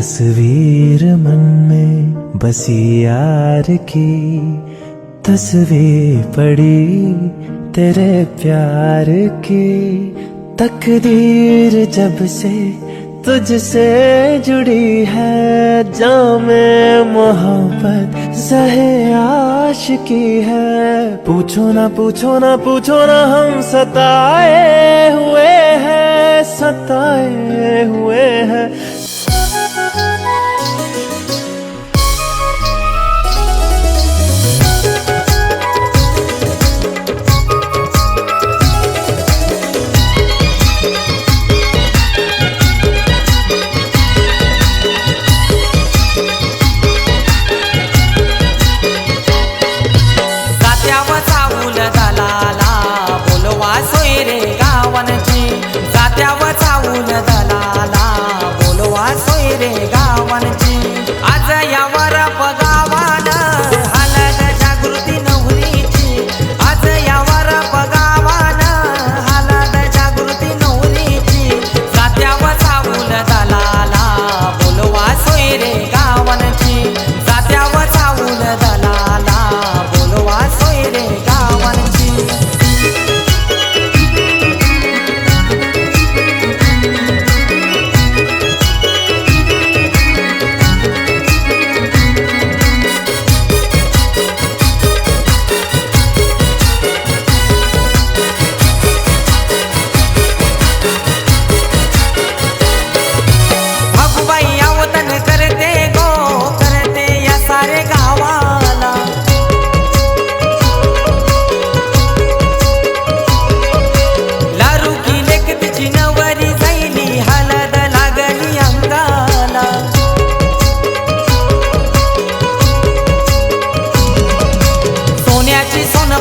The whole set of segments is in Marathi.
तस्वीर मन में बसी यार की, तस्वीर पड़ी तेरे प्यार की। तकदीर जब से तुझसे जुड़ी है, जामे मोहब्बत ज़हे आशिकी है। पूछो ना पूछो ना पूछो ना, हम सताए हुए हैं, सताए हुए हैं। आज यावर पगावान हालत जागृती नवरीची, आज यावर पगावान हालत जागृती नवरीची। जात्यावर चावून दलाला बोलवा सोय रे गावांची, जात्यावर चावून दलाला बोलवा सोय रे गावांची।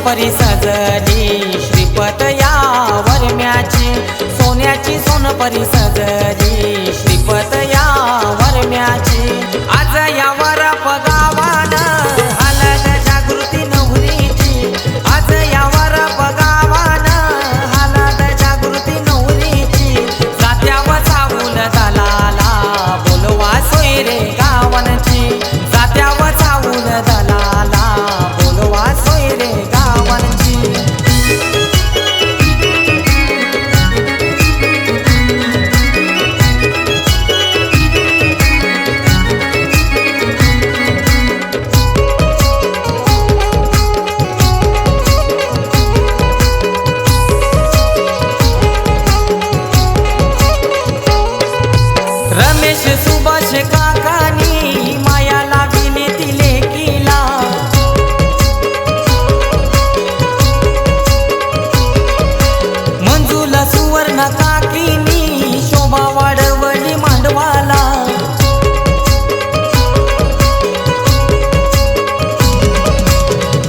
परी सजली श्रीपत या वरम्याची, सोन्याची सोनपरी सजली श्रीपत या वरम्याची। आज यावर पगावान हालत जागृती नवरीची, आज यावर पगावान हालत जागृती नवरीची। जात्यावर चावून दलाला बोलवा सोय रे गावांची, जात्यावर चावून दलाला बोलवा सोय रे गावांची। रमेश सुभाष काकानी माया लाविली तिले किला, मंजूला सुवर्ण काकीनी शोभा वाढवली मांडवाला।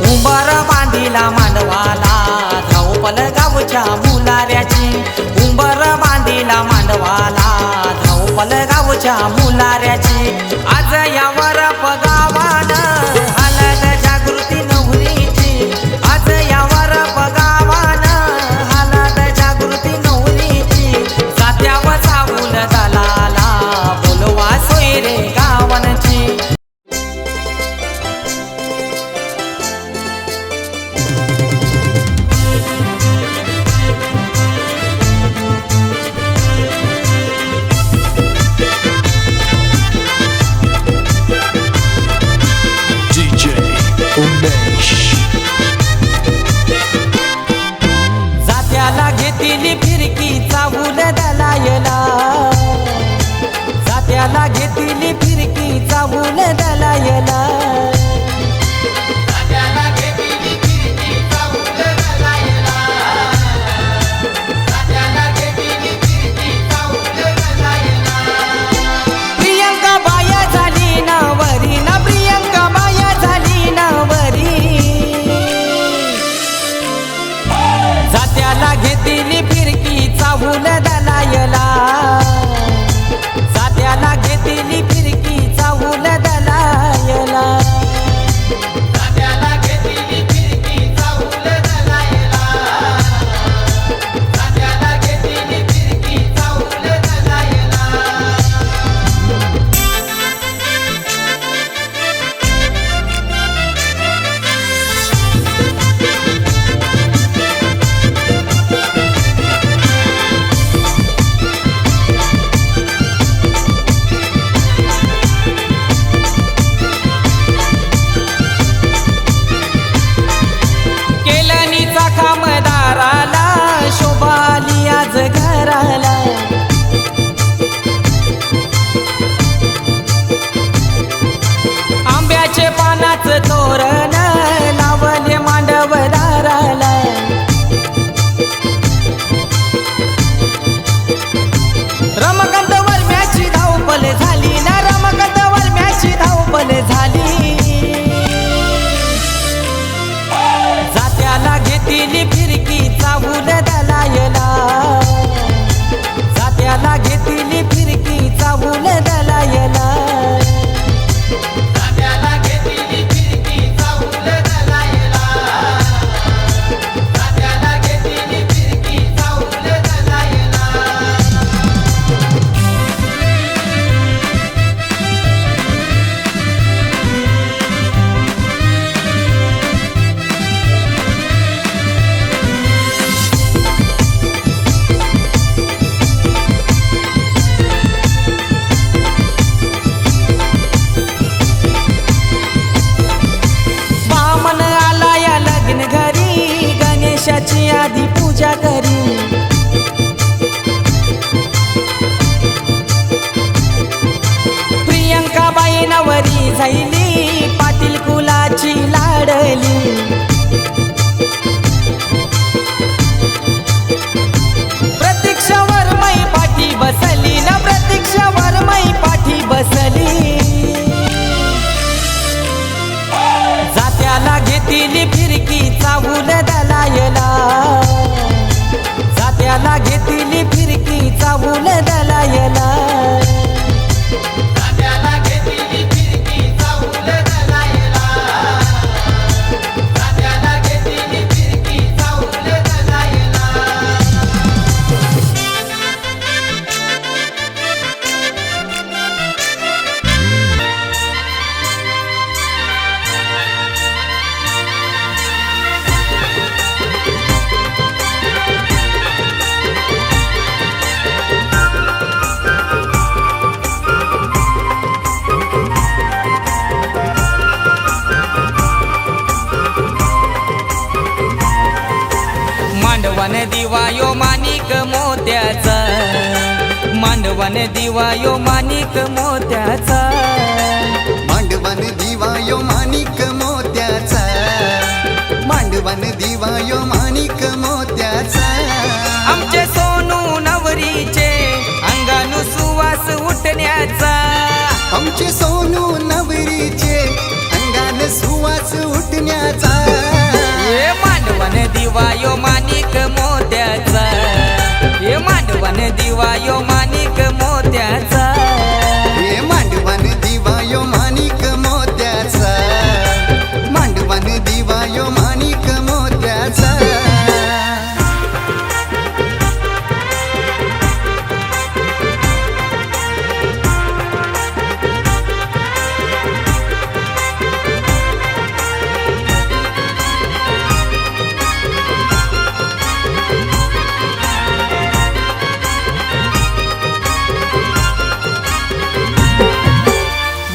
उंबारा बांधिला मांडवाला धावपल गावच्या मुलाऱ्याची, उंबारा बांधिला मांडवाला धावपल गावच्या मुलाऱ्याची। आज यावर पगावान हालत जागृती नवरीची, आज यावर पगावान हालत जागृती नवरीची। जात्यावर चावून दलाला बोलवा सोय रे गावांची। झाली नवरी झाली पाटील कुलाची लाडली प्रतीक्षावर मै पाठी बसली न प्रतीक्षावर मै पाठी बसली जात्याला घेतली फिरकी चावून दलायला जात्याला घेतली फिरकी चावून दलायला मांडवन दिवायो माणिक मोत्याचा मांडवन दिवायो माणिक मोत्याचा मांडवन दिवायो माणिक मोत्याचा मांडवन दिवायो माणिक मोत्याचा आमचे सोनू नवरीचे अंगानु सुवास उठण्याचा आमचे सोनू नवरीचे अंगान सुवास उठण्याचा हे मांडवन दिवायो माणिक मोत्याचा हे मांडवन दिवायो माणिक मोत्याचा हे मांडवन दिवायो माणिक मोत्याचा मांडवन दिवायो माणिक मोत्याचा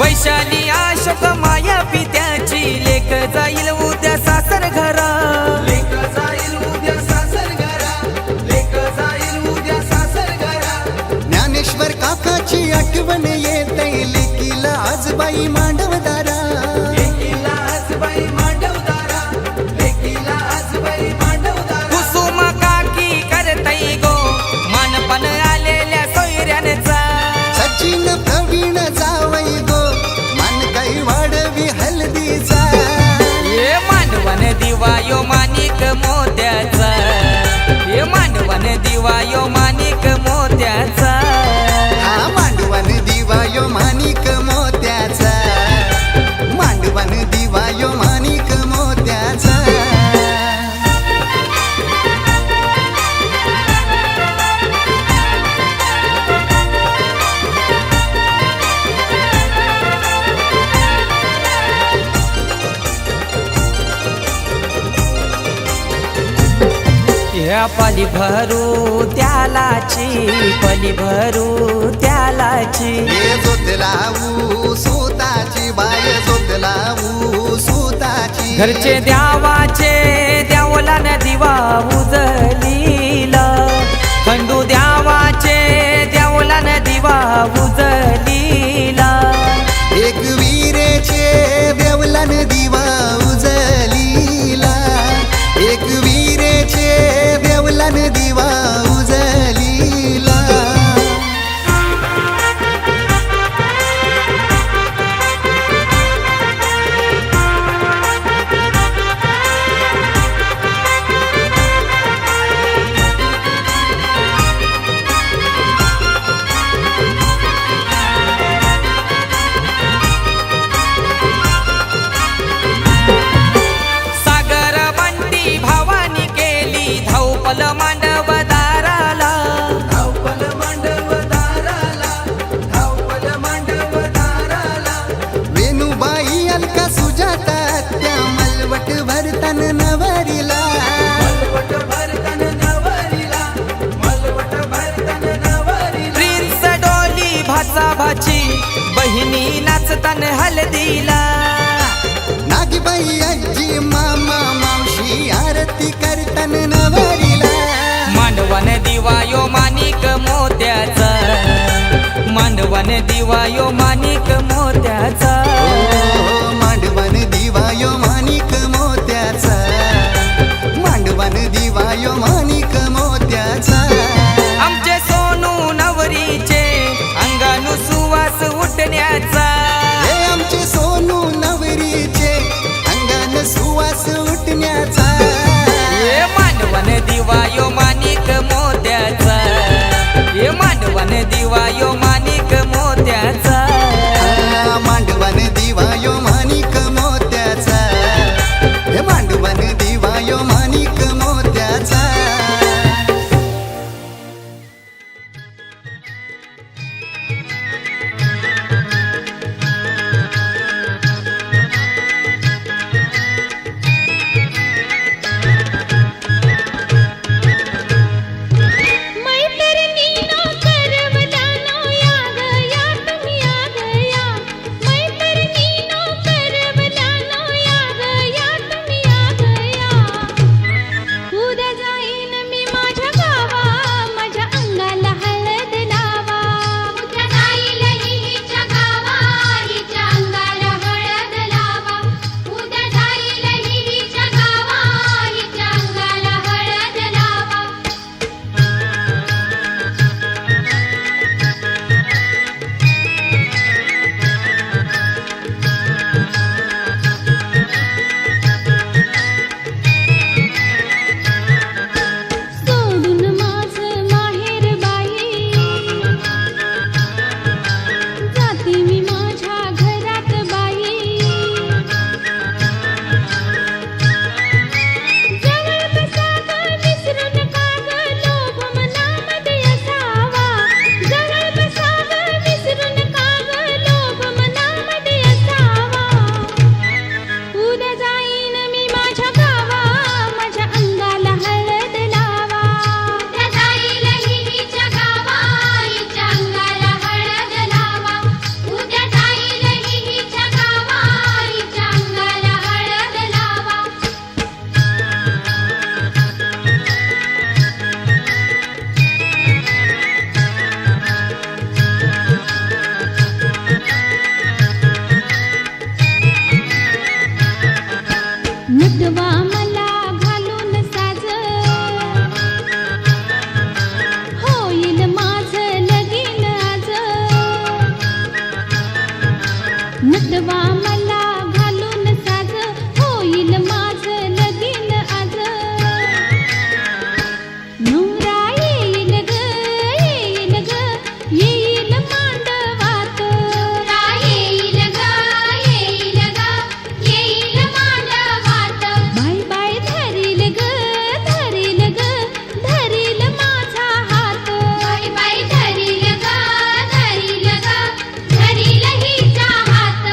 वैशाली अशोक माया पित्याची लेक जाईल उद्या सासर घरा लेक जाईल उद्या सासर घरा लेक जाईल उद्या सासर घरा ज्ञानेश्वर काकाची आठवण येते लेकीला आज बाई मांडवदारा लेकीला आज बाई मांडवदारा लेकीला आज बाई मांडवदारा कुसुम काकी करतई गो मानपण आलेल्या सोयऱ्यांचा सचिन प्रवीण जावई गो काही वाढवी हल्दीचा हे मांडवन दिवायो माणिक मोत्याचा हे मांडवन दिवायो माणिक मोत्याचा हा मांडवन दिवायो माणिक मोत्याचा मांडवन दिवायो माणिक मोत्याचा ह्या पली भरू त्यालाची पली भरू त्यालाची हे जोतलावू सुताची बाय जोतलावू सुताची घरचे द्यावाचे द्यावला न दिवा उजलीला खंडू द्यावाचे द्यावला न दिवा उजलीला एक वीरेचे देवलन दिवा उजलीला एक वीरेचे देवलन दिवा उजलीला भाची बहिणी नाचतान हलदीला नागबाई आजी मामा मावशी आरती करतान नवरीला मांडवन दिवायो माणिक मोत्याचा मांडवन दिवा यो माणिक मोत्याचा, मांडवान दिवा यो माणिक मोत्याचा, मांडवान दिवा यो माणिक मोत्याचा. आमचे सोनू नवरीचे अंगानु सुवास उठण्याचा, हे आमचे सोनू नवरीचे अंगान सुवास उठण्याचा. हे मांडवन दिवा यो माणिक मोत्याचा, हे मांडवन दिवा यो माणिक मोत्याचा. मांडवान दिवा यो माणिक मोत्याचा, हे मांडवान दिवा यो माणिक मोत्याचा. नटवा मला घालून साज, होईल माझं लगीन आज. नटवा मला घालून साज, होईल माझं लगीन आज. नवरा येईल ग, येईल ग, येईल मांडवात. येईल ग, येईल ग, येईल मांडवात. बाय बाय धरील ग, धरील ग, धरील माझा हात. बाय बाय धरील ग, धरील ग, धरील हिचा हात.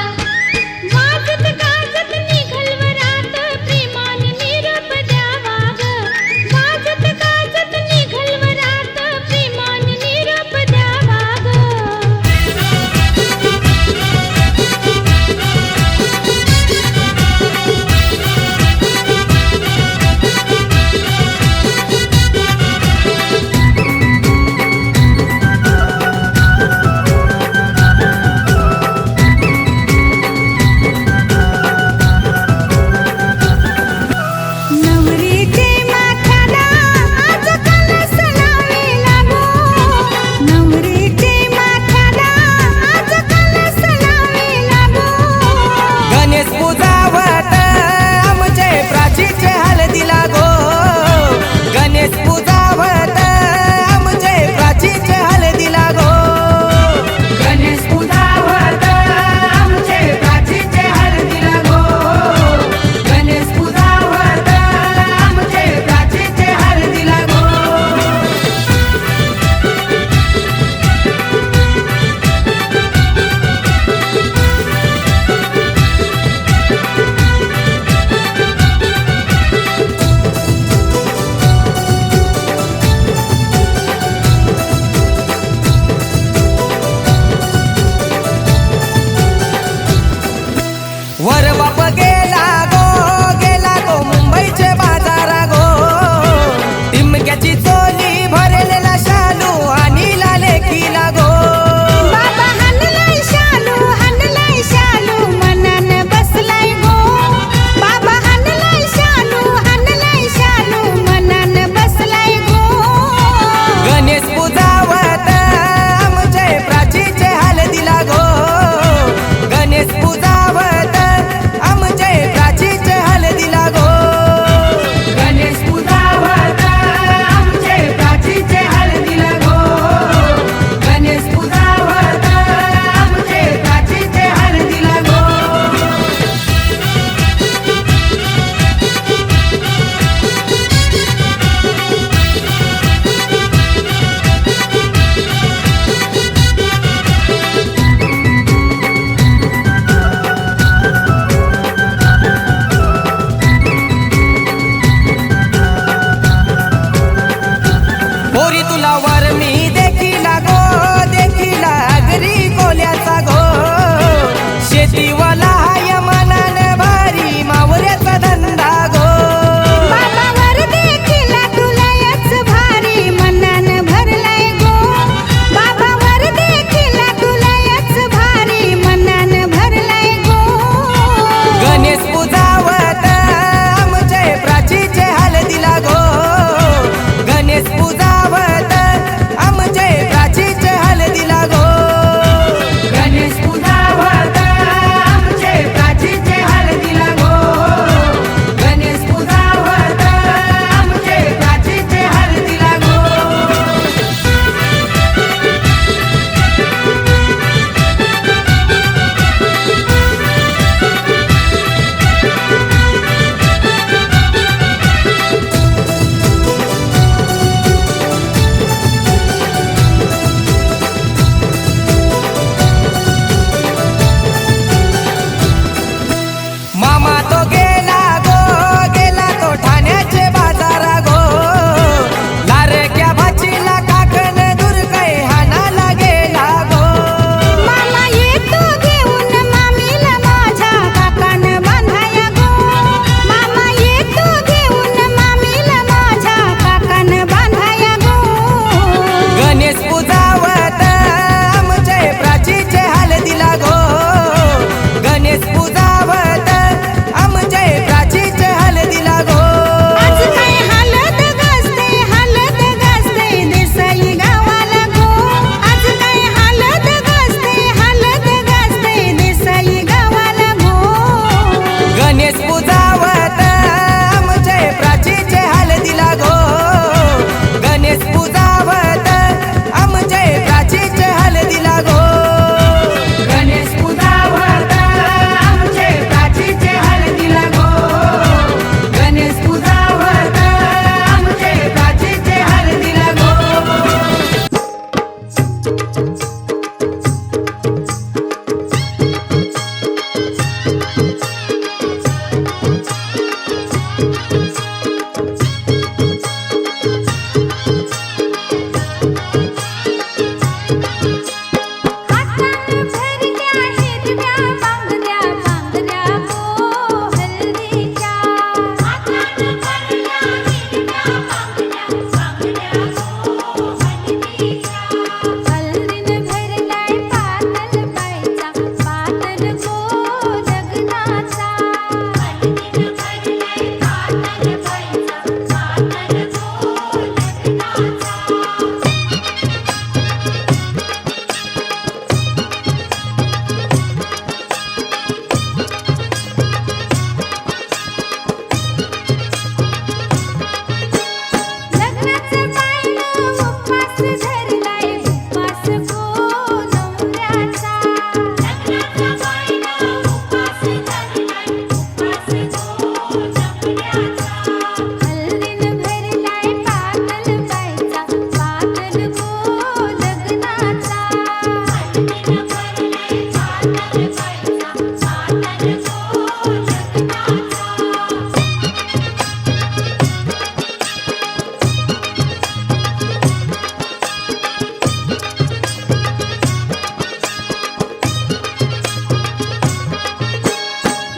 पुलावर मी देखीला गो देखीला घरी कोल्याचा गो शेतीवाला हाय मनान भारी मावऱ्याचा धंदा गो बाबावर देखील तुलायच भारी मनान भरलाय गो बाबावर देखील तुलायच भारी मनान भरलाय गो गणेश पूजावत आमचे प्राचीचे हळदीला गो गणेश पूजावत आमचे प्राचीचे हळदीला गो गणेश पूजावत आमचे प्राचीचे हळदीला गो गणेश पूजावत आमचे प्राचीचे हळदीला गो मामा तो गेला तो ठाण्याचे बाजारा गो लारक्या भाचीला काकण दूर काय हानाला गेला गो मामा येतो घेऊन मामीला माझ्या काकान बांधाया गो मामा येतो घेऊन मामीला माझ्या काकान बांधाया गो गणेश पूजावत आमचे प्राचीचे हळदीला गो गणेश पूजावत आमचे प्राचीचे हळदीला गो आज काय हलत गाजते देसाई गावाला गो आज काय हलत गाजते देसाई गावाला गो गणेश पूजावत आमचे प्राचीचे हळदीला गो गणेश पूजावत आमचे प्राचीचे हळदीला गो गणेश पूजावत आमचे प्राचीचे हळदीला गो गणेश पूजावत आमचे प्राचीचे हळदीला गो हातान भरल्या हिरव्या बांगड्या गो हल्दीच्या हातान भरल्या हिरव्या बांगड्या गो हल्दीच्या हल्दीन भरलाय पातळ बाईचा पातळ गो लग्नाचा हल्दीन भरलाय पातळ बाईचा पातळ गो लग्नाचा लग्नाचं बायनं उपवास धरलाय उपवास गो नवऱ्याचा लग्नाचं बायनं उपवास धरलाय उपवास गो नवऱ्याचा हल्दीन भरलाय पातळ बाईचा पातळ गो लग्नाचा हल्दीन भरलाय पातळ बाईचा पातळ गो लग्नाचा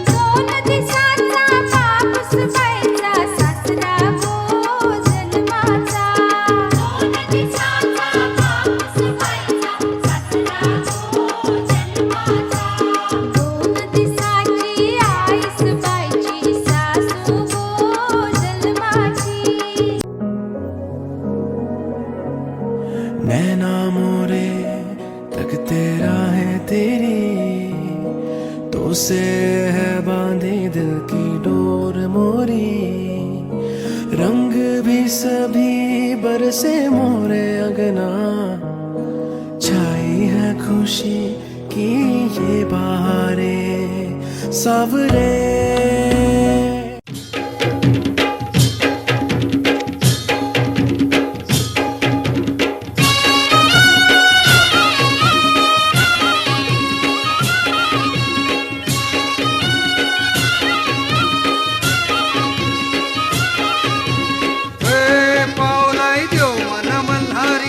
दोन दिवसाचा बापूस बाईचा सासरा गो जन्माचा दोन दिवसाचा बापूस बाईचा सासरा गो जन्माचा दोन दिवसाची आईस बाईची सासू गो जन्माची नैना मोरे तकते राहें तेरी तो से है बांधी दिल की डोर मोरी रंग भी सभी बरसे मोरे अगना छाई है खुशी की ये बहारें सावरे हे पावलाई देव मन मल्हारी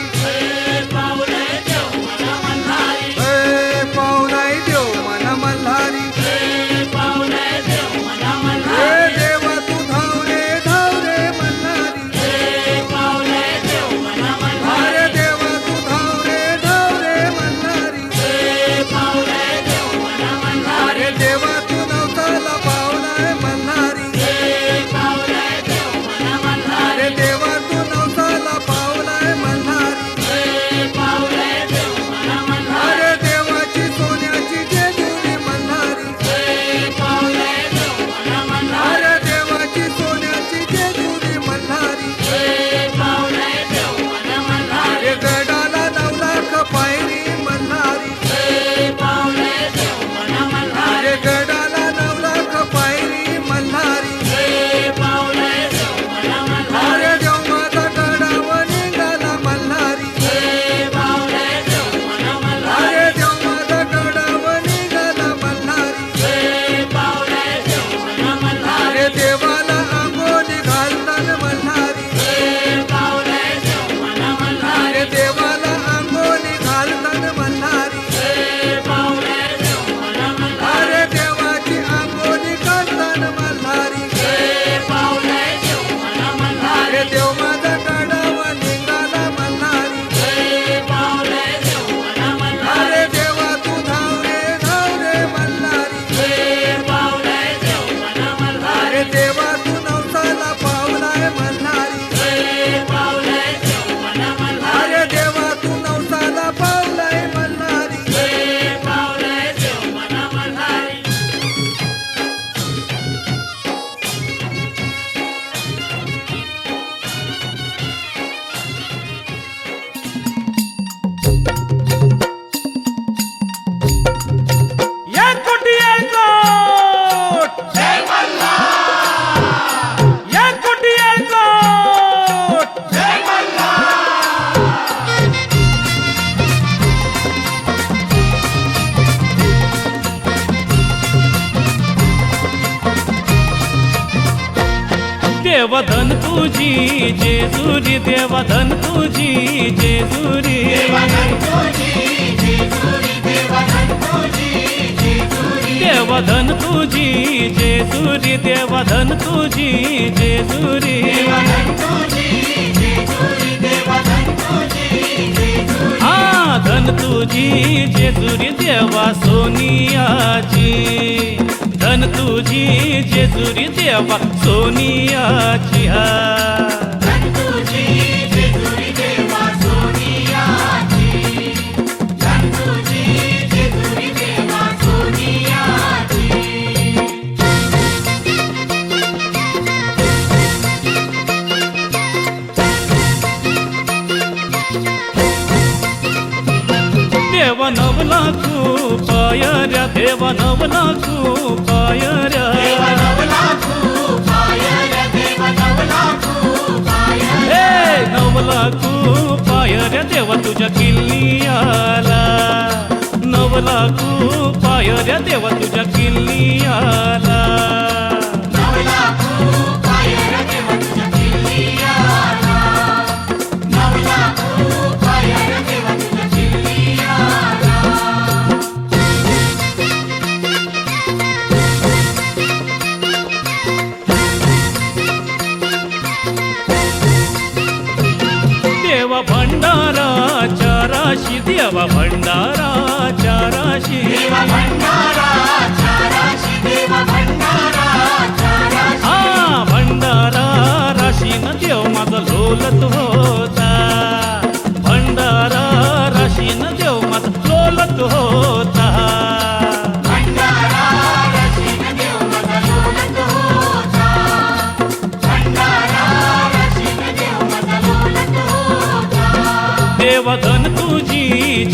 येळकोट जय मल्हार येळकोटी येळकोट जय देवधन तुझी जेजुरी देवधन तुझी जेजुरी देवधन तुझी जेजुरी देवधन तुझी जेजुरी हा धन तुझी जेजुरी देवा सोनियाची धन तुझी जेजुरी देवा सोनियाची हा देवा नवला पायऱ्या देवा नवला पायऱ्या हे नवला पायऱ्या देवा तुझ्या किल्ल्याला नवला पायऱ्या देवा तुझ्या किल्ल्याला देवा भंडारा चाराशी देवा भंडारा चाराशी हा भंडारा राशीन देव माझा लोलत होता भंडारा राशीन देव माझा लोलत होता देवधन तुझी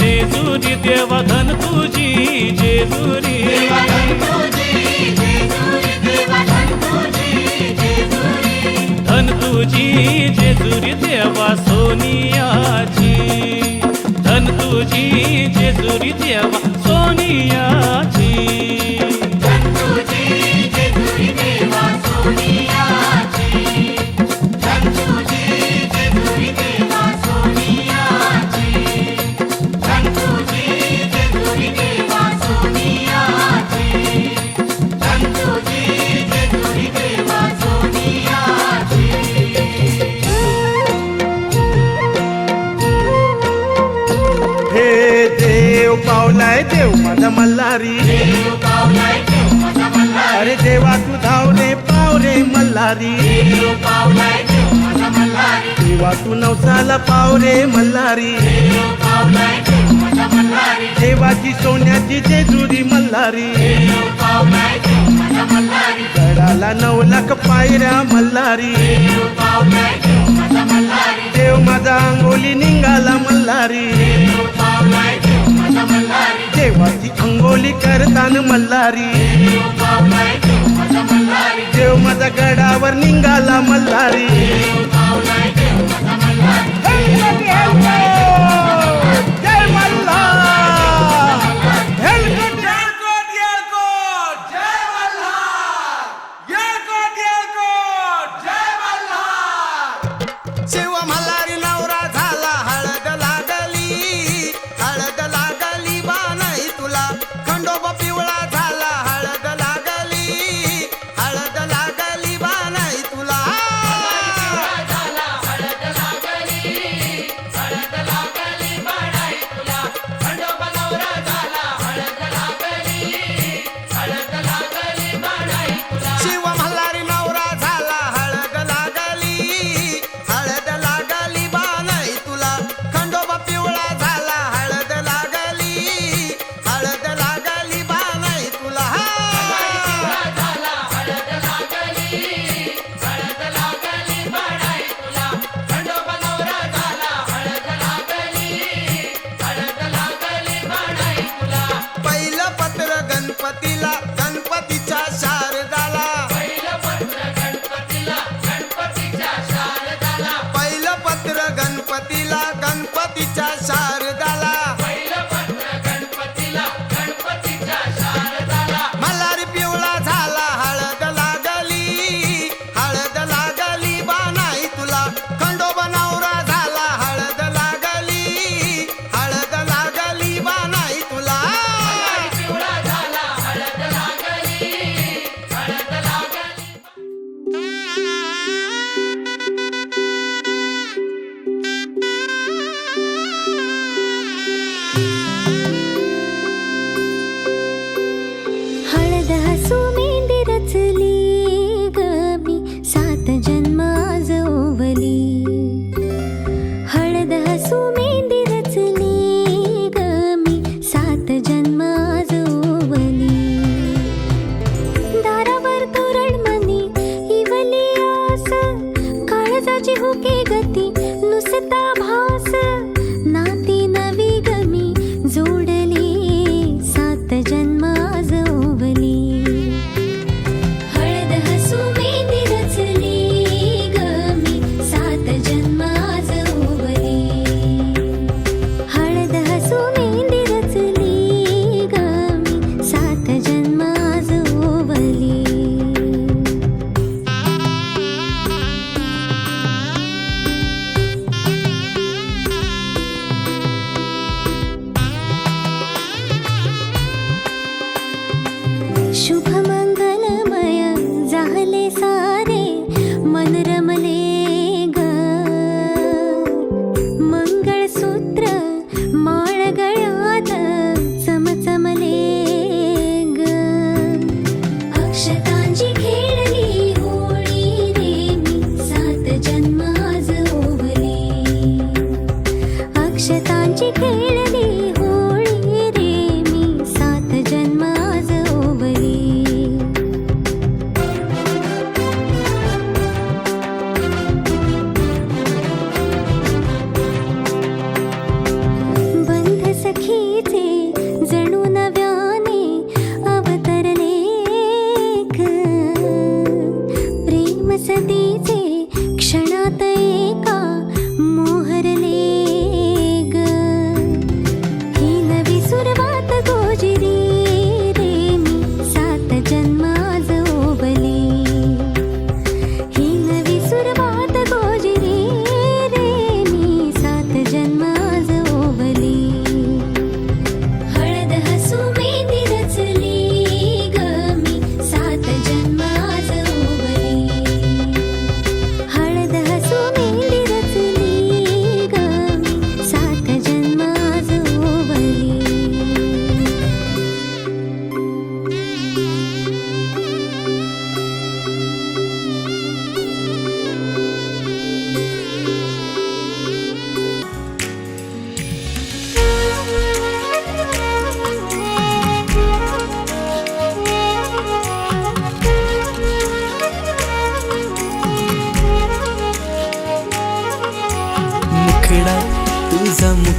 जेजुरी देवधन तुझी जेजुरी धन तुझी जेजुरी देवा सोनियाची धन तुझी जेजुरी देवा सोनियाची हे देव पावलाय देव माझा मल्हारी अरे देवा तू धाव रे पाव रे मल्हारी देवा तू नवसाला पाव रे मल्हारी देवाची सोन्याची जेजुरी मल्हारी गडाला 9 लाख पायऱ्या मल्हारी देव माझा अंगोली निघाला मल्हारी देवाची अंगोली करतान मल्हारी देव माझा गडावर निघाला मल्हारी जय मल्हार येळकोट येळकोट जय मल्हार येळकोट येळकोट जय मल्हार शिव मल्हारी नवरा झाला हळद लागली बा नाही तुला खंडोबा पिवळा झाला हळद लागली बा नाही तुला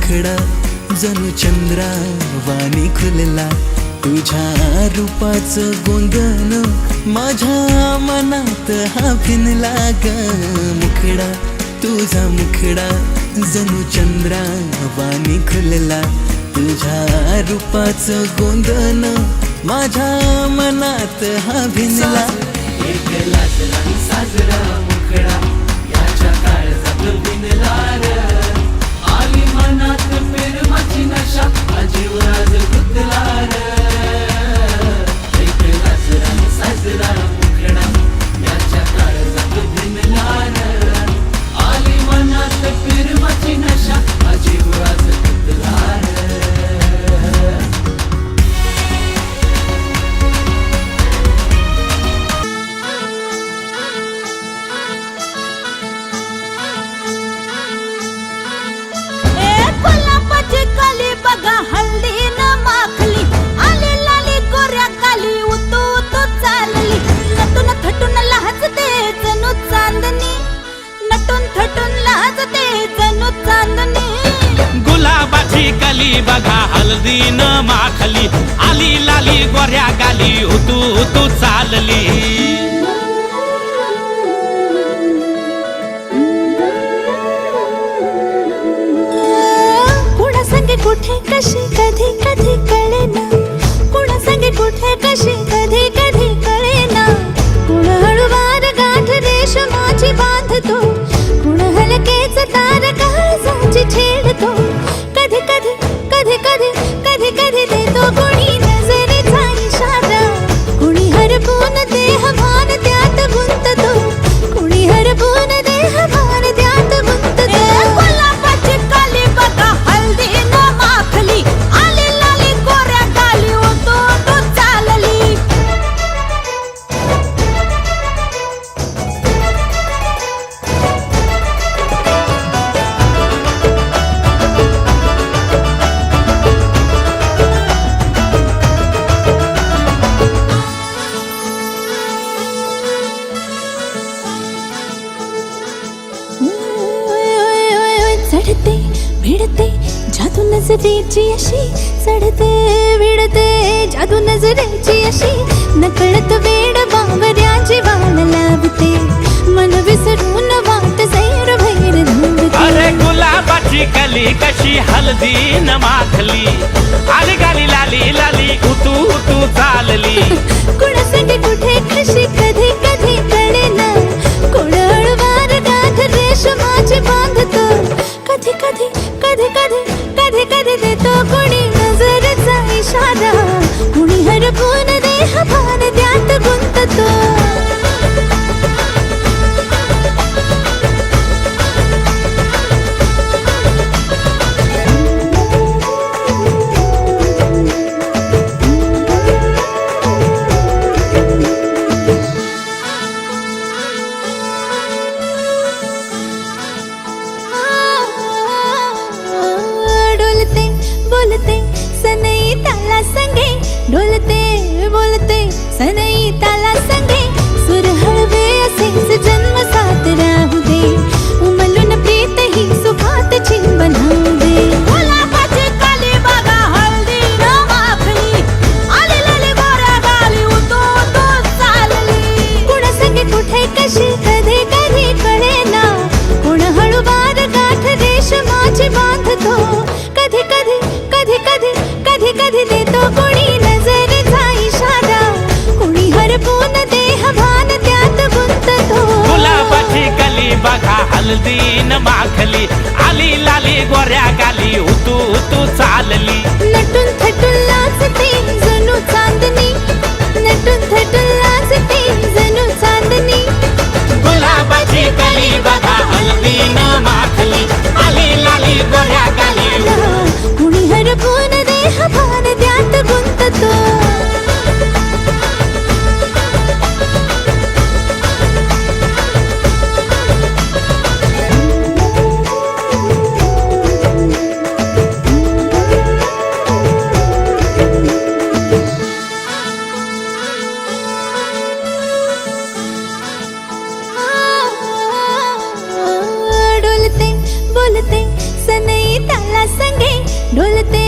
मुखडा जणू चंद्रा वाणी खुलला, तुझ्या रूपाचं गोंधन माझ्या मनात हा भिनला ग. मुखडा तुझा मुखडा जणू चंद्रा वाणी खुलला, तुझ्या रूपाचं गोंधन माझ्या मनात हा भिनला. एक लाजला साजरा मुखडा याच्या काळजात भिनला र, आली मनात प्रेमाची नशा अजीव आज गुदला र. एक लाजला साजरा मुखडा याच्या काळजात भिनला र, आली मनात प्रेमाची नशा अजीव आज गुदला र. गुलाबाची कली बघा हल्दी न माखली, आली लाली गोऱ्या काली उतू उतू चालली. नटून थटून लाजते जणू चांदणी, नटून थटून लाजते जणू चांदणी. गुलाबाची कली बघा हल्दी न माखली, आली लाली गोऱ्या गाली उतू उतू चालली. कुठे कशी कधी कधी कळेना, कुणा संगे कुठे कशी कधी कधी कळेना. कुण हळूवार गाठ रेशमाची बांधतो, कुण हलकेच तार काळजाची छेडतो. कधी कधी कधी कधी कधी कधी देतो कुणी नजरेचा इशारा, कुणी हरपून देह भान त्यात गुंततो, कुणी हरपून देह भान त्यात गुंततो. गुलाबाची काली बघा हल्दी न माखली, आली लाली गोऱ्या गाली उतू उतू चालली. चढते भिडते जादू नजरेची अशी, चढते भिडते जादू नजरेची अशी. नकळत वेड बावऱ्याची वाण लाभते, मन विसरून वाट सैर भैर धावते. अरे गुलाबाची कली कशी हल्दी न माखली, आली गाली लाली लाली उतू उतू चालली. कुणासाठी कुठे कशी कधी कधी कळेना, कुण हळूवार गाठ रेशमाची बांधतो. कधी कधी कधी कधी कधी कधी देतो कुणी नजरेचा इशारा, कुणी हरपून देह भान त्यात गुंततो. डोलते बोलते सनई ताला संगे, डोलते बोलते सनई ताला संगे. सुर हळवे असेच जन्म साथ राहू दे, उमलून प्रीत ही सुखात चिंबन होऊ दे. गुलाबाची काली बघा हल्दी न माखली, आली लाली गोऱ्या गाली उतू उतू चालली. कुणा संगे कुठे कशी कधी कधी कळेना, कुण हळूवार गाठ रेशमाची बांधतो. कधी कधी कधी कधी कधी कधी देतो कुणी नजरेचा इशारा, कुणी हरपून देह भान त्यात गुंततो. गुलाबाची कली बघा हल्दी न माखली, आली लाली गोऱ्या गाली उतू उतू चालली. नटून थटून लाजते जणू चांदणी, नटून थटून लाजते जणू चांदणी. गुलाबाची कली बघा हल्दी न माखली, आली लाली गोऱ्या गाली. कुणी हरपून देह भान त्यात गुंततो. डोलते बोलते सनई ताला संगे, डोलते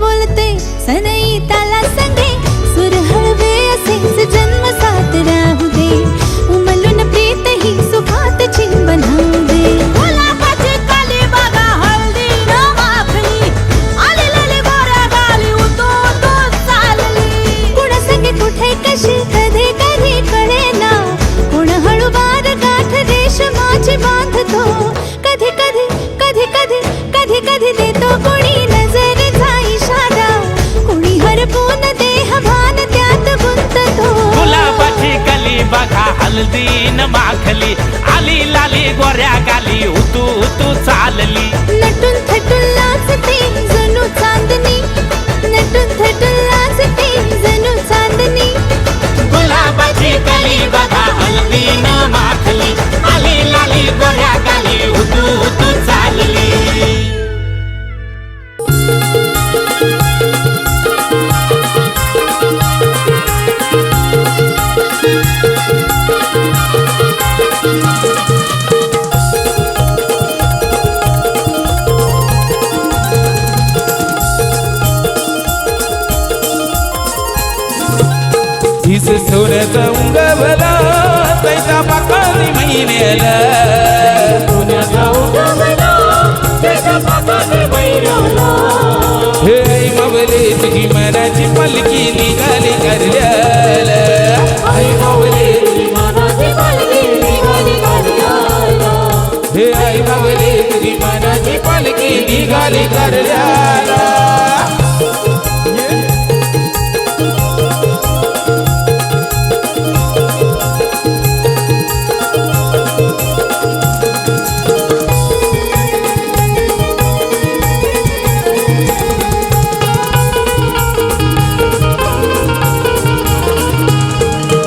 बोलते सनई ताला संगे सुर हळवे असेच जन्म साथ राहू दे उमलून प्रीत ही सुखात चिन बनवू दे गुलाबाची काली बागा हळदी न माखली आली लाली गोऱ्या गाली उतू उतू चालली कुणा संगे कुठे कशी कधी कधी कळेना कोण हळूवार गाठ रेशमाची बांधतो कधी कधी कधी कधी कधी कधी देतो कोणी नजरेचा इशारा कोणी हरपून देह भान त्यात गुंततो गुलाबाची कली बघा हल्दी न माखली आली लाली गोऱ्या गाली उतू उतू चालली नटून थटून लाजते जणू चांदणी नटून थटून लाजते जणू चांदणी गुलाबाची कली बघा हल्दी न माखली आली लाली गोऱ्या गाली उतू उतू चालली हिस सोन्याचा उंगवला तैसा पाकाली महिन्याला हे आई मावले तुझी मनाची पलकी निघाली करल्याला आई मावले हे आई मावले तुझी मनाची पलकी निघाली करल्याला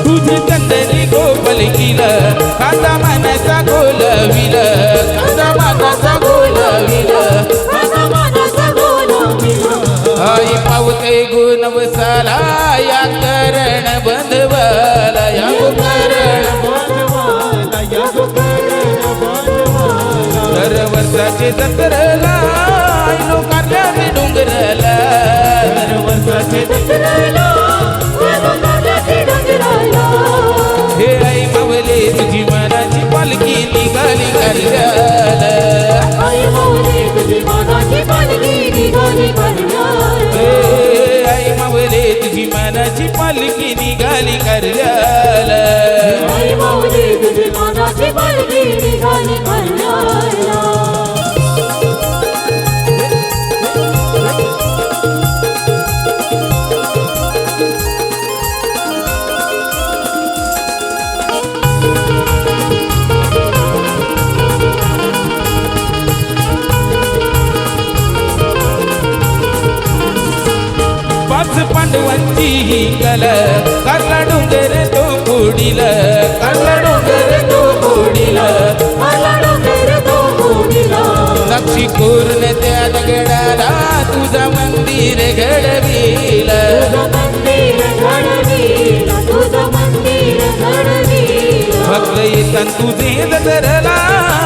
तुझी चंदनी गोपलकील कांदा मानाचा गोलविल कांदा मानाचा गोलविल आई पावते गुण वसाला या करण बंधवाला या करण दर वर्षाचे जत्रला लोकांना डोंगरला दर वर्षाचे जत्रला हे आई मावले तुझी मनाची पालखी निघाली करल्याला हे आई मावले तुझी मनाची पालखी निघाली करल्याला पाच पांडवांची हिंगल करला डोंगर तो फोडील करला डोंगर तो फोडील साक्षी कोरून त्या दगडाला तुझा मंदिर घडवील भक्त येतात तुझे दरला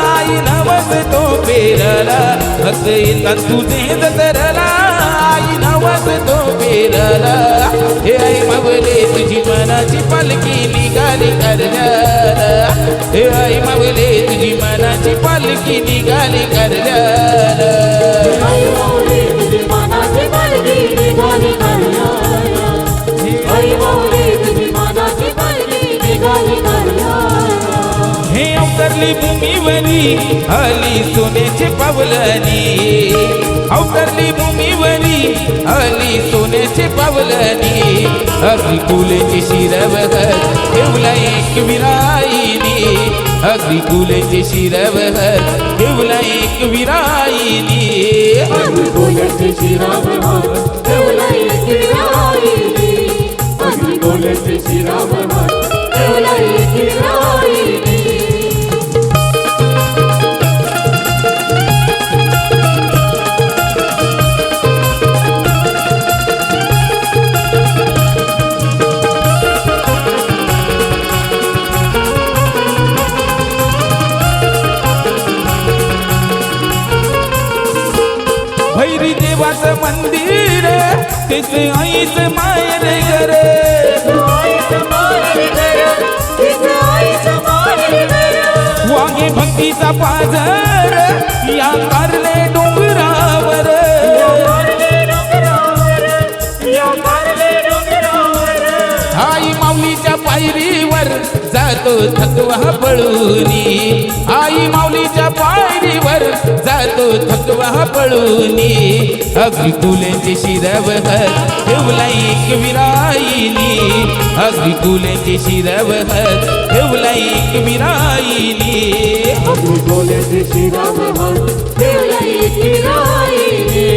आई नवस तो पेरला भक्त येतात तुझे दरला आई नवस तो पेरला हे आई मावले तुझी मनाची पालखी निघाली करल्याला हे आई मावले तुझी मनाची पालखी निघाली करल्याला हे अवतरली भूमीवरी आली सोन्याचे पावलानी अवतरली भूमीवरी आली सोन्याचे पावलानी अगदी कुलेची शिरवत ठेवला एक विराईनी अगदी कुलेची शिरवत ठेवला एक विराईनी अगदी कुलेची शिरवत ठेवला एक विराईनी अगदी कुलेची शिरवत ठेवला एक विराईनी भैरी देव देवाचं मंदिर तेच आईच मायर घर वागे भक्तीचा पाझर या कारले डोंगरावर आई माऊलीच्या पायरीवर जातो थकवा पळूनी आई माऊलीच्या पायरीवर जातो थकवा पळूनी अगदी फुलेंची शिरवह ठेवला एक विराईनी अगदी फुलेंची शिरवह ठेवला एक विराईनी बोलायचे श्रीराम ठेवला एक विराईने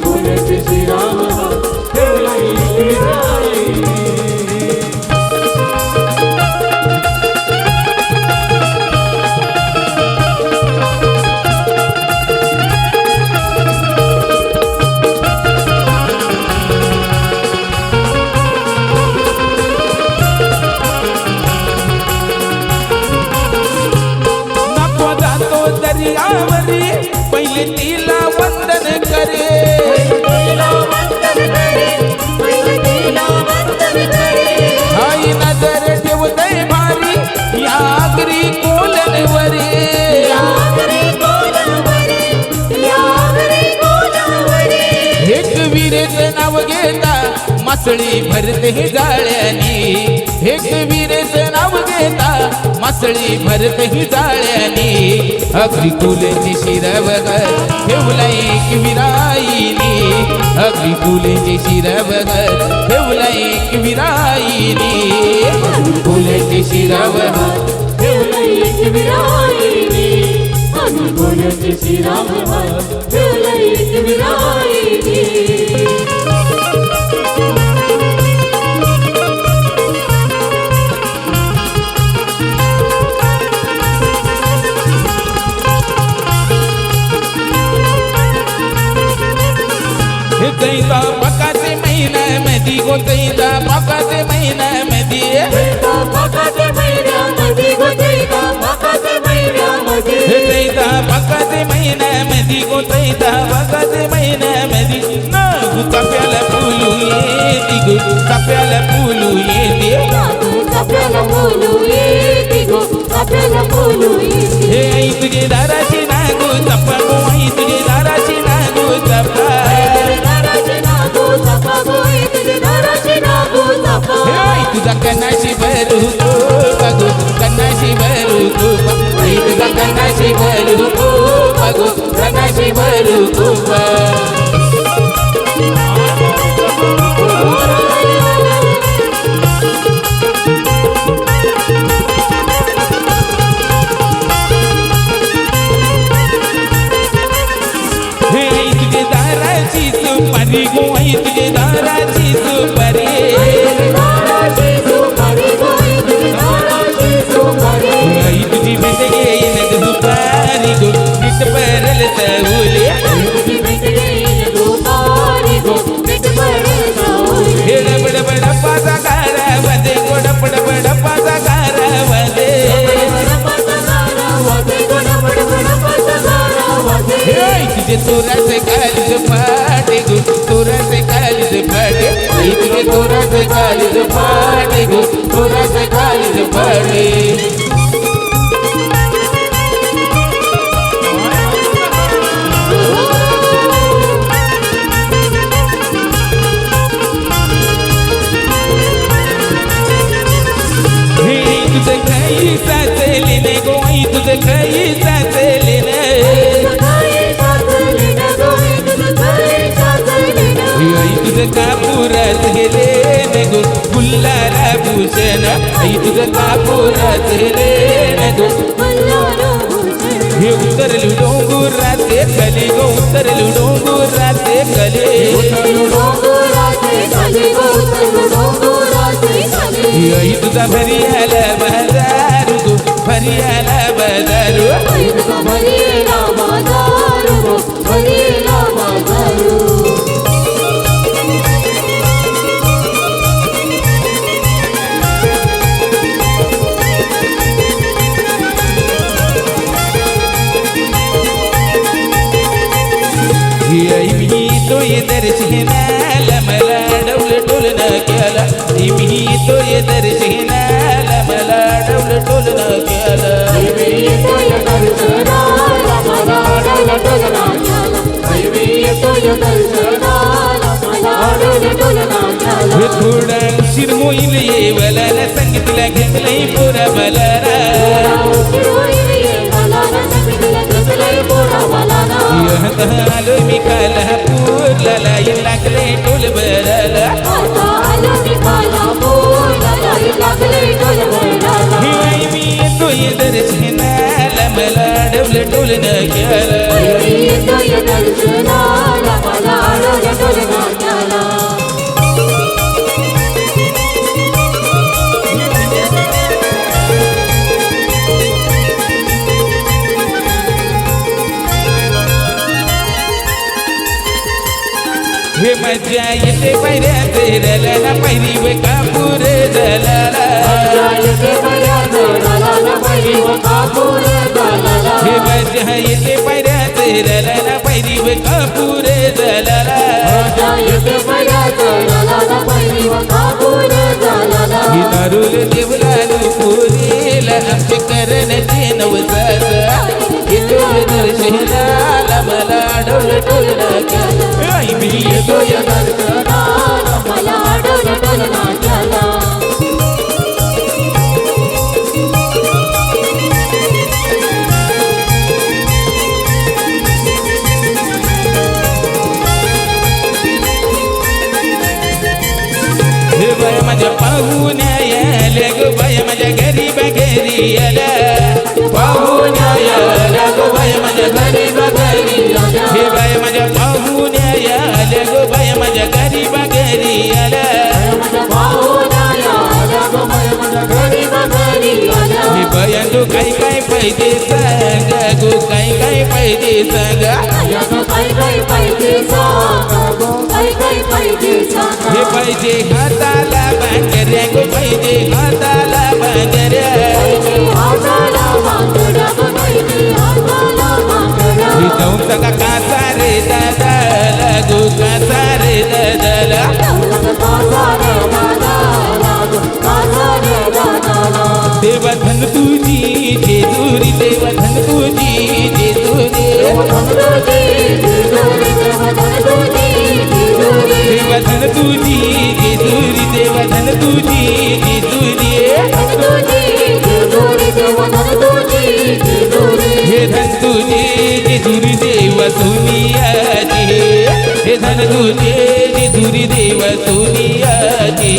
बोलायचे श्रीराम ठेवला एक विराईने दर्यावरी पहिले तिला वंदन करे आई नजर ठेवतय भारी या आगरी कोलनवरी एक वीरेचं नाव घेता मासळी भरते जाळ्यानी एक वीरेचं नाव घेता मासळी भरते जाळ्यानी अगदी फुलेची शिरवह ठेवला एक विराईनी अगदी फुलेची शिरवह ठेवला एक विराईनी फुलेची शिरवह ठेवला एक विराईने बोलायचे श्रीराम ठेवला एक विराईने चैता पकाचे महिन्यामध्ये गो चैता पकाचे महिन्यामध्ये चैता पकाचे महिन्यामध्ये गो चैता पकाचे महिन्यामध्ये नागू चाप्याला फुलू येते गो चाप्याला फुलू येते हे आई तुझे दाराची नागू चापा गो आई तुझे दाराची नागू चापा तुझा कन्नाशी भरू को बघू कन्नाशी भरू को तुझा कन्नाशी भरू को बघू कन्नाशी भरू को हे तुझे दाराची सुपारी गो आई तुझे दाराची सुपारी आई तुझी भेट घेईन दुपारी गो नीट परल चौले हे डबड बडपाचा गारामध्ये गोड बडपाचा गारामध्ये हे तुझे चोराचे कालीज फाटे गो चोराचे कालीज फाटे आई तुझे चोराचे कालीज फाटे गो चोराचे कालीज फाटे तुझे काही साचले ने गो आई तुझे काही साचले ने आई तुझे कापुरात गेले ने गो गुल्लारा भूषण आई तुझे कापुरात गेले ने गो हे उतरलू डोंगराचे कली गो उतरलू डोंगराचे कली आई तुझा भरी आला बाजारू गो भरी आला बाजारू आई येतोय दर्शनाला मला डौल डोलना केला मी येतोय दर्शनाला मला डौल डोलना केला दैवी येतोय दर्शनाला मला डोलना झाला दैवी येतोय दर्शनाला मला डोलना झाला थोडा उशीर होईल येवला ना सांगितलं घेतलंय पुरा बलारा आलो मी कालापूरला लाईन लागले टोल बराला मी येतोय दर्शनाला मला डबल टोल न केला हे मजा येते पायऱ्या तेरला ना पायरी व कापूर जलाला हे मजा येते पायऱ्या तेरला ना पायरी व कापूर जलाला ही नारुल देवला पोरीला आमचे करण्याचे नवसाच येतोय दर्शनाला मला डोल डोलना केला मी येतोय दर्शनाला मला डोलना झाला हे बाय माझ्या पाहुण्या यायला गो बाय माझ्या गरीब घरी आला पाहुण्या यायला गो बाय माझ्या गरीब घरी आला हे बाय माझ्या पाहुण्या यायला गो बाय माझ्या गरीब घरी आला हे बाया तू काय काय पाहिजे सांग गो काय काय पाहिजे सांगा हे पाहिजे हाताला बांगड्या गो पाहिजे हाताला बांगड्या हे जाऊन सका कासा रे दादाला गो कासा रे दादाला देवधन तुझी जेजुरी देवधन तुझी जेजुरी देवधन तुझी जेजुरी देवधन तुझी जेजुरी हे धन तुझे जेजुरी देव सोनियाची हे धन तुझे जेजुरी देव सोनियाची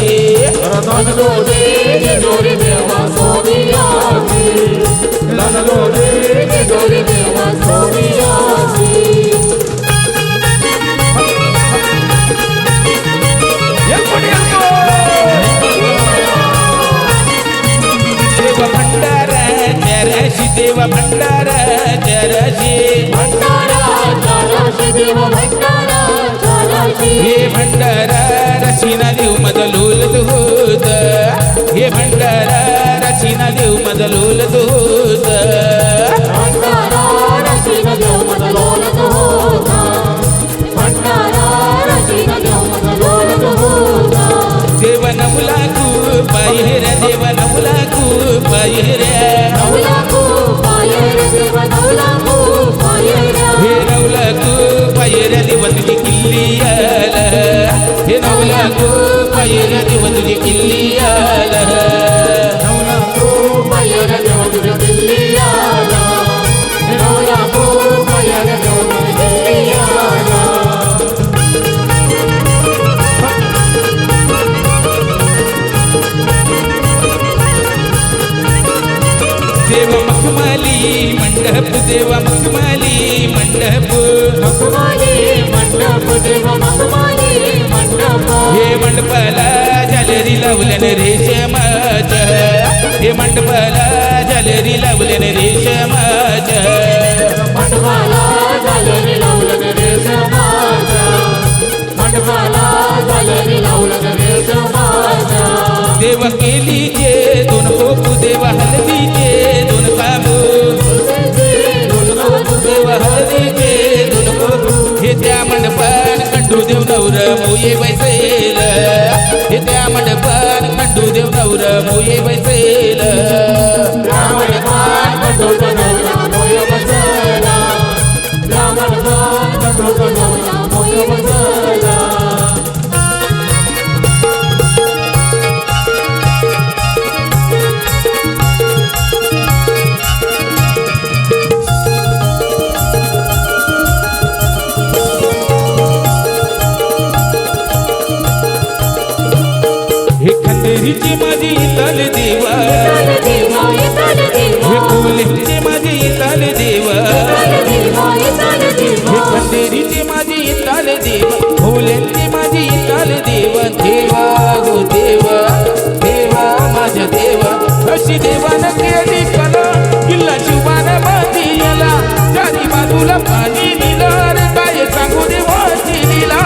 देव भंडारा चराशी देव भंडारा चराशी हे भंडारा रचीना देव मदलोलत होत हे भंडारा रचीना देव मदलोलत होत देव नवला खूप बाहेर देव नवला खूप बाहेर हे नवला खूप बाहेर देव तुझी किल्ली आला हे नवला खूप बाहेर देव तुझी किल्ली आला देव मखमाली मंडप देव मखमाली मंडप हे मंडपाला झालरी लावल्यान रेशमाच हे मंडपाला झालरी लावल्यान रेशमाच देव केलीचे दोन कोपू देव हलदीचे दोन काबू देव हलदीचे दोन कोपू हे त्या मंडपान कंडू मोये बैसेल हे त्या मंडपान खंडू देव नवर मोये बैसेल रामणपान बंडू नवरा मोय बसला रामणपान बंडू नवरा मोय बसला हे खंडेरीची माझी ताल देवा हे कोल्हेची माझी ताल देवा हे खंडेरीची माझी ताल देवा कोल्हेची माझी ताल देवा देवा हो देवा देवा माझ्या देवा अशी देवानं केली कला किल्ला शिवानं बांधिला चारी बाजूला पाणी दिलं रे काय सांगू देवाची लीला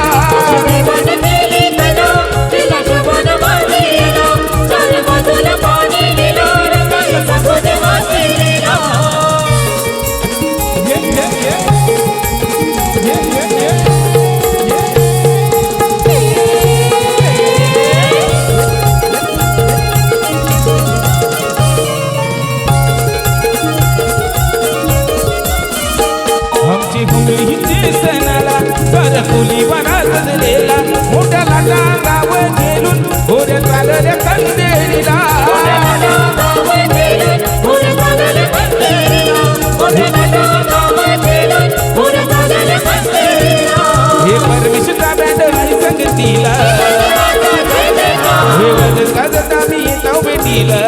आमची होळीचे सणाला कर फुलीवाना सजलेला मोठ्या लाटा गाव गेलून होऱ्या चालल्या कंदेरीला हे परमेश्वरा बँड आई संगतीला हे वजता मी येतो भेटीला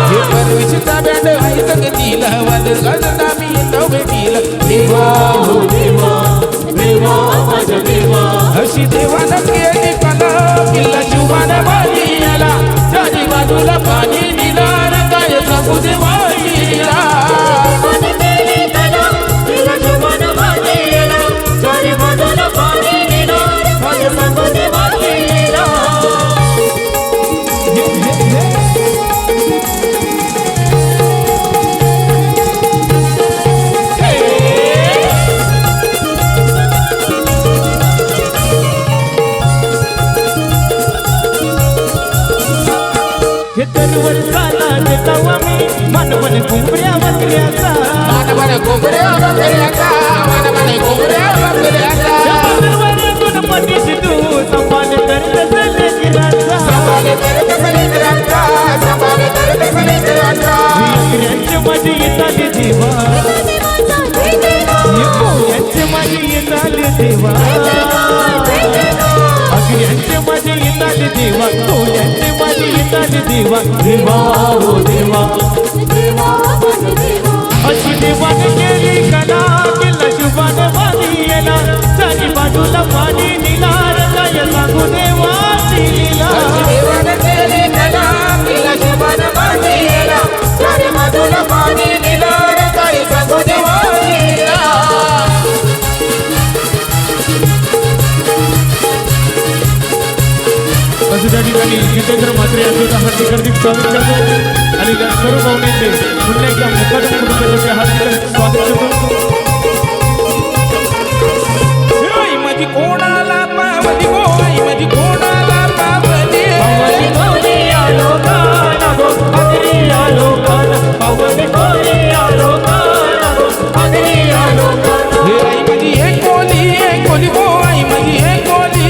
हे परमेश्वरा बँड आई संगतीला वजता मी येतो भेटीला देवा हो देवा देवा माझ्या देवा अशी देवानं केली कला किल्ला शिवानं बांधिला चारी बाजूला पाणी दिला रे काय सांगू देवाची लीला हे तरुवर चाला देताव आम्ही मानवन घुमऱ्या बकऱ्याचा मानवन घुमऱ्या बकऱ्याचा मानवन घुमऱ्या बकऱ्याचा तरुवरातून पतीशी तू संभाल करत लेकराचा संभाल करत लेकराचा संभाल करत लेकराचा लेकरांची माझी येताली देवा यांची माझी येताली देवा अग्र्यांची माझी येताली देवा कोल्यांची माझी येताली देवा देवा हो देवा अशी देवाने केली कला किल्ला शुभाने बांधिला चारी बाजूला पाणी दिला काय सांगू देवाची लीला देवानं केली कला किल्ला शिवानं बांधिला चारी बाजूला पाणी दिलं रे काय सांगू देवाची लीला असं त्या ठिकाणी जितेंद्र म्हात्रे यांचं हार्दिक हार्दिक स्वागत करतो आणि त्या सर्व पाहुण्यांचे पुन्हा एकदा मुखातून कुटुंबाचे हार्दिक स्वागत करतो आई माझी कोणाला पावली गो आई माझी कोणाला पावली पावली कोणी आलो गाना गो अगरी आलो गाना पावली कोणी आलो गाना गो अगरी आलो गाना हे आई माझी एक कोली गो आई माझी एक कोली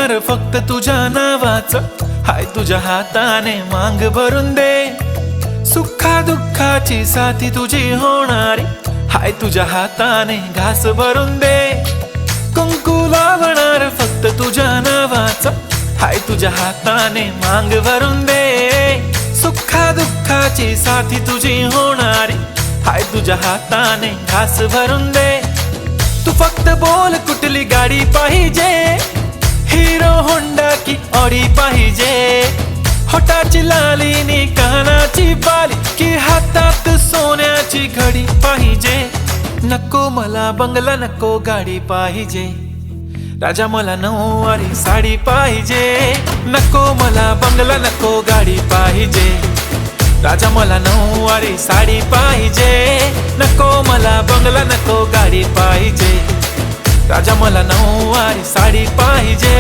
होणार फक्त तुझ्या नावाचं, हाय तुझ्या हाताने मांग भरून दे. सुखा दुःखाची साथी तुझी होणारी, हाय तुझ्या हाताने घास भरून दे. कुंकू लावणार फक्त तुझ्या नावाचं, हाय तुझ्या हाताने मांग भरून दे. सुखा दुःखाची साथी तुझी होणारी, हाय तुझ्या हाताने घास भरून दे. तू फक्त बोल कुठली गाडी पाहिजे, हिरो होंडा की ऑडी पाहिजे. होटाची लाली नी कानाची बाली, की हातात सोन्याची घडी पाहिजे. नको मला बंगला नको गाडी पाहिजे, राजा मला नऊवारी साडी पाहिजे. नको मला बंगला नको गाडी पाहिजे, राजा मला नऊवारी साडी पाहिजे. नको मला बंगला नको गाडी पाहिजे, राजा मला नऊवारी साडी पाहिजे.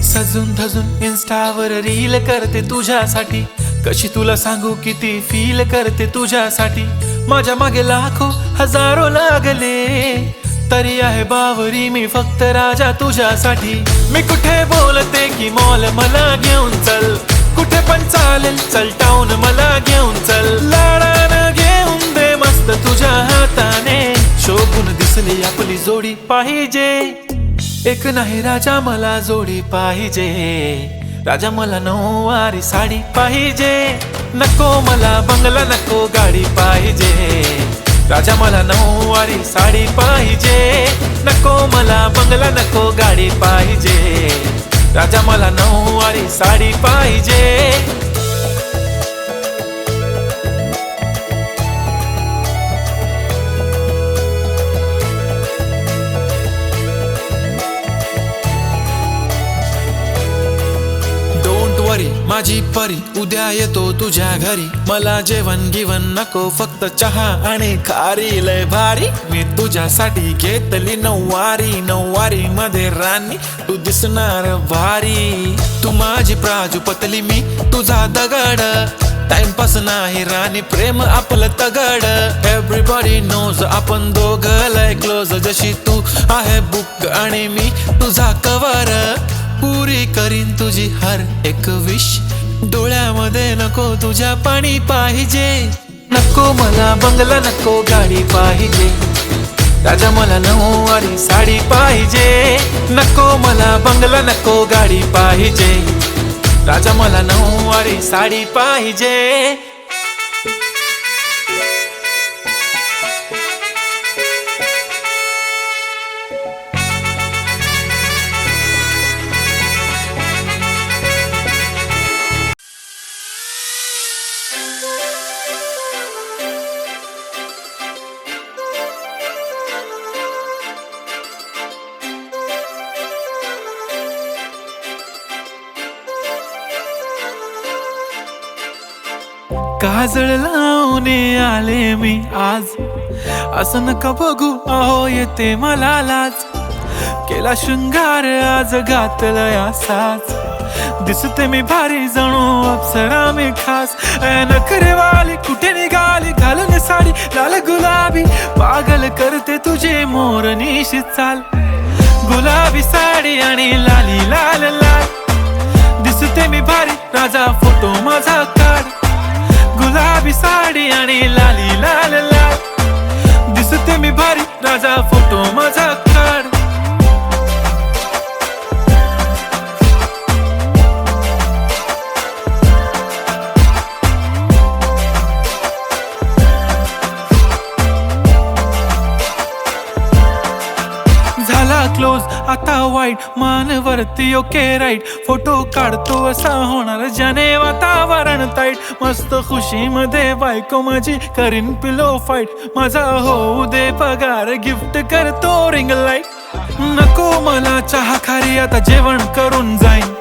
सजून धजून इन्स्टावर रील करते तुझ्यासाठी, कशी तुला सांगू किती फील करते तुझ्यासाठी. माझ्या मागे लाखो हजारो लागले, तरी आहे बावरी मी फक्त राजा तुझ्यासाठी. मी कुठे बोलते की मॉल मला घेऊन चल, कुठे पण चालेल चल टाऊन मला घेऊन चल. लाडानं घेऊन दे मस्त तुझ्या हाताने, शोभून दिसली आपली जोडी पाहिजे. एक नाही राजा मला जोडी पाहिजे, राजा मला नऊवारी साडी पाहिजे. नको मला बंगला नको गाडी पाहिजे, राजा मला नऊवारी साडी पाहिजे. नको मला बंगला नको गाडी पाहिजे, राजा मला नऊवारी साडी पाहिजे. माझी परी उद्या येतो तुझ्या घरी, मला जेवण गिवण नको फक्त चहा आणि खारी. लय भारी मी तुझ्यासाठी घेतली नऊवारी, नऊवारी मध्ये राणी तू दिसणार भारी. तू माझी प्राजूपतली मी तुझा दगड, टाइमपास नाही राणी प्रेम आपलं तगड. एव्हरीबॉडी नोज आपण दोघं लय क्लोज, जशी तू आहे बुक आणि मी तुझा कवर. पुरी करीन तुझी हर एक विश, डोळ्यामध्ये नको तुझ्या पाणी पाहिजे. नको मला बंगला नको गाडी पाहिजे, राजा मला नऊवारी साडी पाहिजे. नको मला बंगला नको गाडी पाहिजे, राजा मला नऊवारी साडी पाहिजे. काजळ लावणे आले मी आज, असं नका बघू अहो येते मला लाज. केला शृंगार आज घातलं असाच, दिसते मी भारी जणू अप्सरा मी खास. नखरेवाली कुठे निघाली घालून साडी लाल गुलाबी, पागल करते तुझे मोरनीशी चाल. गुलाबी साडी आणि लाली लाल लाल, दिसते मी भारी राजा फोटो माझा काढ. गुलाबी साडी आणि लाली लाल लाल, दिसते मी भारी राजा फोटो माझा काढ. झाला क्लोज आता वाईट, मानवरती ओके राईट. फोटो काढतो असा होणार ज्याने वातावरण ताईट. मस्त खुशी मध्ये बायको माझी करीन पिलो फाईट. माझा होऊ दे पगार गिफ्ट करतो रिंग लाईट. नको मला चहा खारी आता जेवण करून जाईन.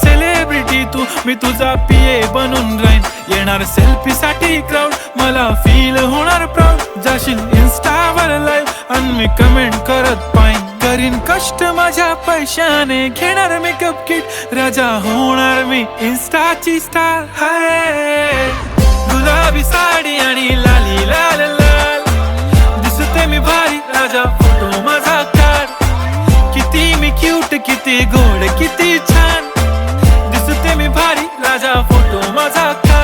सेलिब्रिटी तू मी तुझा पिये बनून राहीन. येणार सेल्फी साठी क्राऊड मला फील होणार प्राऊड. जाशील इन्स्टावर लाईव्ह आणि मी कमेंट करत पाहिन. करीन कष्ट माझ्या पैशाने, घेणार मेकअप किट, राजा होणार मी इन्स्टाची स्टार. हाय गुलाबी साडी आणि लाली लाल लाल, दिसते मी भारी, राजा फोटो माझा काढ. किती मी क्यूट, किती गोड, किती छान, दिसते मी भारी, राजा फोटो माझा काढ.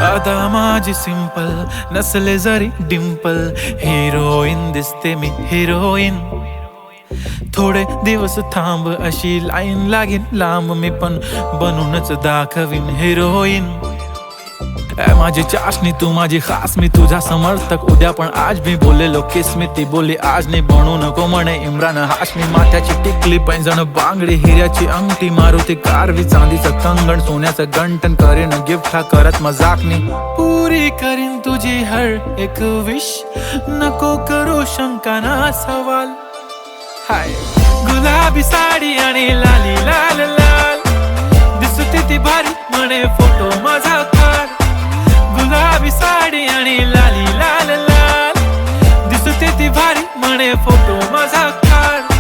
अदा माझी सिंपल, नसले जरी डिंपल, हिरोईन दिसते मी हिरोईन. थोडे दिवस थांब, अशी लाईन लागेल लांब, मी पण बनूनच दाखवीन हिरोईन. माझी चाशनी तू माझी खास, मी तुझा समर्थक उद्या पण आज. मी बोललेलो किस मी, ती बोलली आज नाही, बनू नको म्हणे इम्रान हाशमी. माथ्याची टिकली, पैंजण, बांगडी, हिऱ्याची अंगठी, मारुती कारवी, चांदीचं कंगण, सोन्याचं गंटन, करीन गिफ्ट हा करत मजाकनी. पुरी करीन तुझी हर एक विश, नको करू शंका ना सवाल. हाय गुलाबी साडी आणि लाली लाल लाल, दिसते ती भारी, म्हणे फोटो माझा काढ. गुलाबी साडी आणि लाली लाल लाल, दिसते ती भारी, म्हणे फोटो माझा काढ.